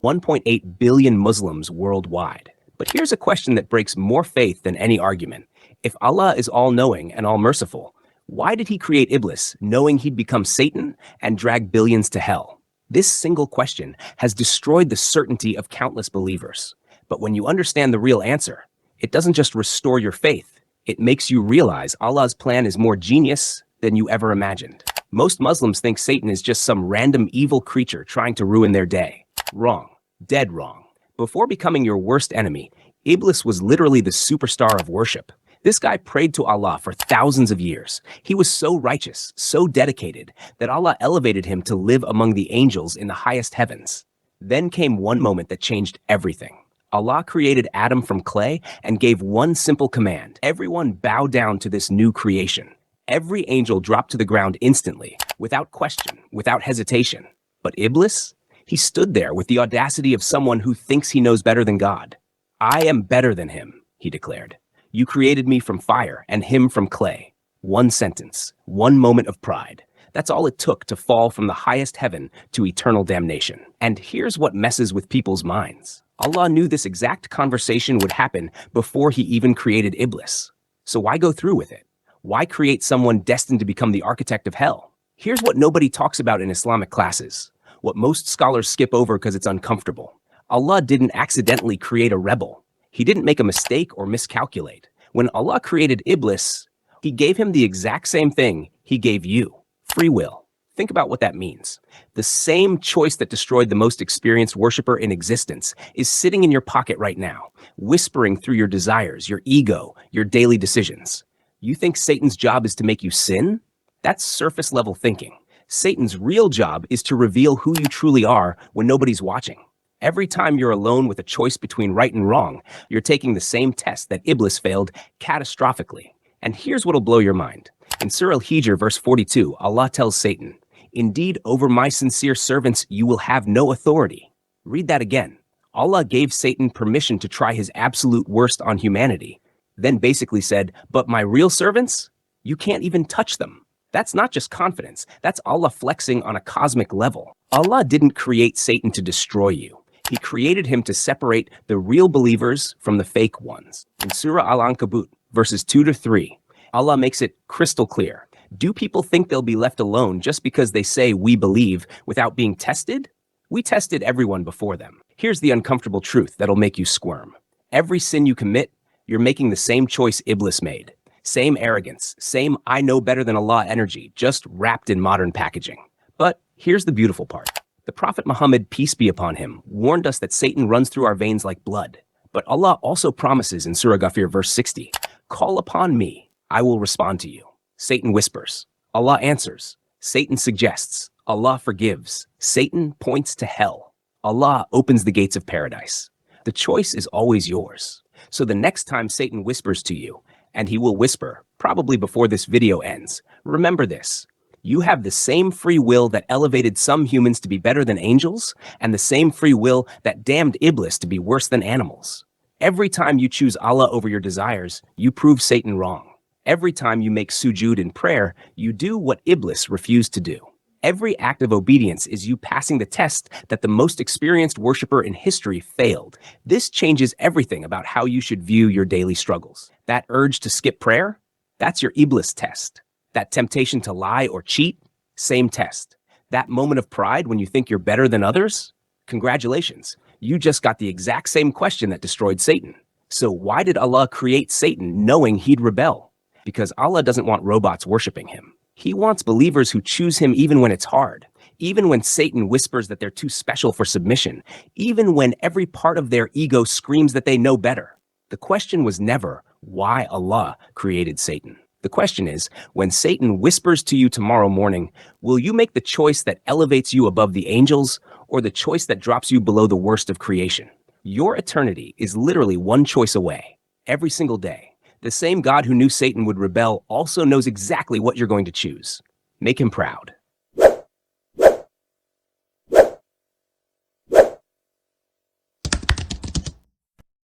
1.8 billion Muslims worldwide. But here's a question that breaks more faith than any argument. If Allah is all-knowing and all-merciful, why did he create Iblis knowing he'd become Satan and drag billions to hell? This single question has destroyed the certainty of countless believers. But when you understand the real answer, it doesn't just restore your faith, it makes you realize Allah's plan is more genius than you ever imagined. Most Muslims think Satan is just some random evil creature trying to ruin their day. Wrong. Dead wrong. Before becoming your worst enemy, Iblis was literally the superstar of worship. This guy prayed to Allah for thousands of years. He was so righteous, so dedicated, that Allah elevated him to live among the angels in the highest heavens. Then came one moment that changed everything. Allah created Adam from clay and gave one simple command. Everyone bow down to this new creation. Every angel dropped to the ground instantly, without question, without hesitation. But Iblis? He stood there with the audacity of someone who thinks he knows better than God. I am better than him, he declared. You created me from fire and him from clay. One sentence, one moment of pride. That's all it took to fall from the highest heaven to eternal damnation. And here's what messes with people's minds. Allah knew this exact conversation would happen before he even created Iblis. So why go through with it? Why create someone destined to become the architect of hell? Here's what nobody talks about in Islamic classes. What most scholars skip over because it's uncomfortable. Allah didn't accidentally create a rebel. He didn't make a mistake or miscalculate. When Allah created Iblis, he gave him the exact same thing he gave you. Free will. Think about what that means. The same choice that destroyed the most experienced worshiper in existence is sitting in your pocket right now, whispering through your desires, your ego, your daily decisions. You think Satan's job is to make you sin? That's surface level thinking. Satan's real job is to reveal who you truly are when nobody's watching. Every time you're alone with a choice between right and wrong, you're taking the same test that Iblis failed catastrophically. And here's what'll blow your mind. In 𝗟𝗃𝗽𝗃 verse 42, Allah tells Satan, "Indeed, over my sincere servants you will have no authority." Read that again. Allah gave Satan permission to try his absolute worst on humanity, then basically said, but my real servants? You can't even touch them. That's not just confidence, that's Allah flexing on a cosmic level. Allah didn't create Satan to destroy you. He created him to separate the real believers from the fake ones. In Surah Al-Ankabut, verses 2-3, Allah makes it crystal clear. Do people think they'll be left alone just because they say we believe without being tested? We tested everyone before them. Here's the uncomfortable truth that'll make you squirm. Every sin you commit, you're making the same choice Iblis made. Same arrogance, same I know better than Allah energy, just wrapped in modern packaging. But here's the beautiful part. The Prophet Muhammad, peace be upon him, warned us that Satan runs through our veins like blood. But Allah also promises in Surah Ghafir verse 60, call upon me, I will respond to you. Satan whispers, Allah answers. Satan suggests, Allah forgives. Satan points to hell. Allah opens the gates of paradise. The choice is always yours. So the next time Satan whispers to you, and he will whisper, probably before this video ends, remember this. You have the same free will that elevated some humans to be better than angels, and the same free will that damned Iblis to be worse than animals. Every time you choose Allah over your desires, you prove Satan wrong. Every time you make sujood in prayer, you do what Iblis refused to do. Every act of obedience is you passing the test that the most experienced worshiper in history failed. This changes everything about how you should view your daily struggles. That urge to skip prayer? That's your Iblis test. That temptation to lie or cheat? Same test. That moment of pride when you think you're better than others? Congratulations, you just got the exact same question that destroyed Satan. So why did Allah create Satan knowing he'd rebel? Because Allah doesn't want robots worshiping him. He wants believers who choose him even when it's hard, even when Satan whispers that they're too special for submission, even when every part of their ego screams that they know better. The question was never why Allah created Satan. The question is, when Satan whispers to you tomorrow morning, will you make the choice that elevates you above the angels or the choice that drops you below the worst of creation? Your eternity is literally one choice away, every single day. The same God who knew Satan would rebel also knows exactly what you're going to choose. Make him proud.